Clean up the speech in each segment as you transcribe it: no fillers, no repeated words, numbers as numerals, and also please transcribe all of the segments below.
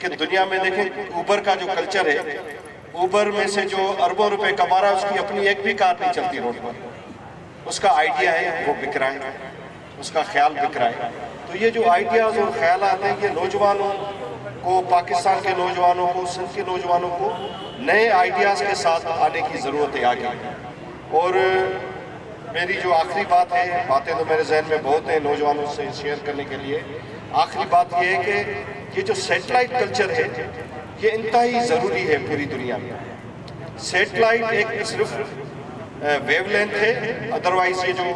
کہ دنیا میں دیکھیں اوبر کا جو کلچر ہے، اوبر میں سے جو اربوں روپے کما رہا ہے، اس کی اپنی ایک بھی کار نہیں چلتی روڈ پر. اس کا آئیڈیا ہے وہ بک رہا ہے، اس کا خیال بک رہا ہے. تو یہ جو آئیڈیاز اور خیالات ہیں، یہ نوجوانوں کو، پاکستان کے نوجوانوں کو، سندھ کے نوجوانوں کو نئے آئیڈیاز کے ساتھ آنے کی ضرورت ہے آگے. اور میری جو آخری بات ہے، باتیں تو میرے ذہن میں بہت ہیں نوجوانوں سے شیئر کرنے کے لیے. آخری بات یہ ہے کہ یہ جو سیٹلائٹ کلچر ہے، یہ انتہائی ضروری ہے پوری دنیا میں. سیٹلائٹ ایک صرف ویو لینتھ ہے، ادروائز یہ جو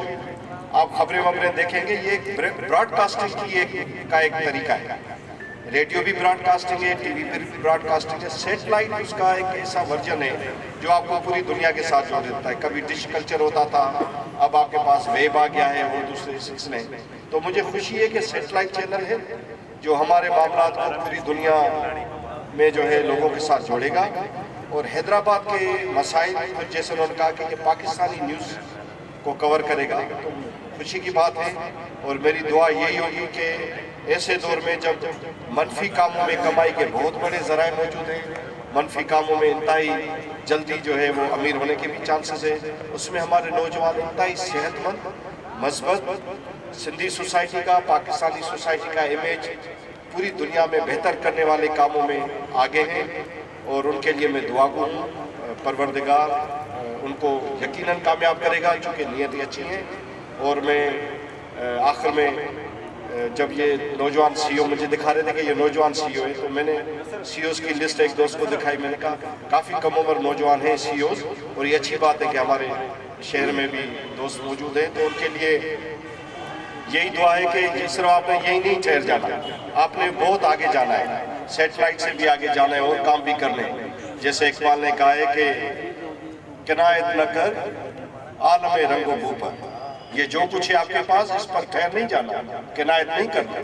آپ خبریں دیکھیں گے، یہ ایک براڈ کاسٹنگ کی کا ایک طریقہ ہے. ریڈیو بھی براڈ کاسٹنگ ہے، ٹی وی بھی براڈ کاسٹنگ ہے. سیٹلائٹ اس کا ایک ایسا ورژن ہے جو آپ کو پوری دنیا کے ساتھ جوڑ دیتا ہے. کبھی ڈش کلچر ہوتا تھا، اب آپ کے پاس ویب آ گیا ہے اور دوسرے سلسلے. تو مجھے خوشی ہے کہ سیٹلائٹ چینل ہے جو ہمارے معاملات کو پوری دنیا میں جو ہے لوگوں کے ساتھ جوڑے گا. اور حیدرآباد کے مسائل، جیسے انہوں نے کہا کہ یہ پاکستانی نیوز کو کور کرے گا، تو خوشی کی بات ہے. اور میری دعا یہی ہوگی کہ ایسے دور میں جب منفی کاموں میں کمائی کے بہت بڑے ذرائع موجود ہیں، منفی کاموں میں انتہائی جلدی جو ہے وہ امیر ہونے کے بھی چانسز ہیں، اس میں ہمارے نوجوان انتہائی صحت مند، مثبت سندھی سوسائٹی کا، پاکستانی سوسائٹی کا امیج پوری دنیا میں بہتر کرنے والے کاموں میں آگے ہیں. اور ان کے لیے میں دعا گو ہوں. پروردگار ان کو یقیناً کامیاب کرے گا، چونکہ نیتیں اچھی ہیں. اور میں آخر میں جب یہ نوجوان سی او مجھے دکھا رہے تھے کہ یہ نوجوان سی او ہے، تو میں نے سی اوز کی لسٹ ایک دوست کو دکھائی. میں نے کہا کافی کم عمر نوجوان ہیں سی اوز، اور یہ اچھی بات ہے کہ ہمارے شہر میں بھی دوست موجود ہیں. تو ان کے لیے یہی دعا ہے کہ صرف آپ نے یہی نہیں ٹھہر جانا، آپ نے بہت آگے جانا ہے، سیٹلائٹ سے بھی آگے جانا ہے اور کام بھی کرنے. جیسے اقبال نے کہا ہے کہ کنایت نہ کر عالم رنگ و بو پر. یہ جو کچھ ہے آپ کے پاس، اس پر ٹھہر نہیں جانا، کنایت نہیں کرنا،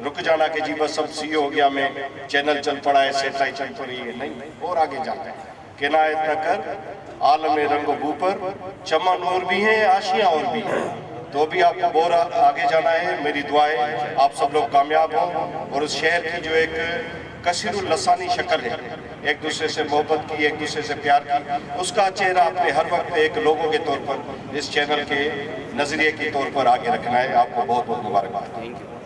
رک جانا کہ جی بس اب سی ہو گیا، میں چینل چل پڑا ہے، سیٹلائٹ چل پڑی ہے. نہیں، اور آگے جانا ہے. کنایت نہ کر عالم رنگ و بو پر، چمن اور بھی ہیں، آشیاں اور بھی ہیں. تو بھی آپ کو بہت آگے جانا ہے. میری دعا ہے آپ سب لوگ کامیاب ہوں، اور اس شہر کی جو ایک کثیر اللسانی شکل ہے، ایک دوسرے سے محبت کی، ایک دوسرے سے پیار کی، اس کا چہرہ اپنے ہر وقت ایک لوگوں کے طور پر، اس چینل کے نظریے کے طور پر آگے رکھنا ہے. آپ کو بہت بہت مبارکباد.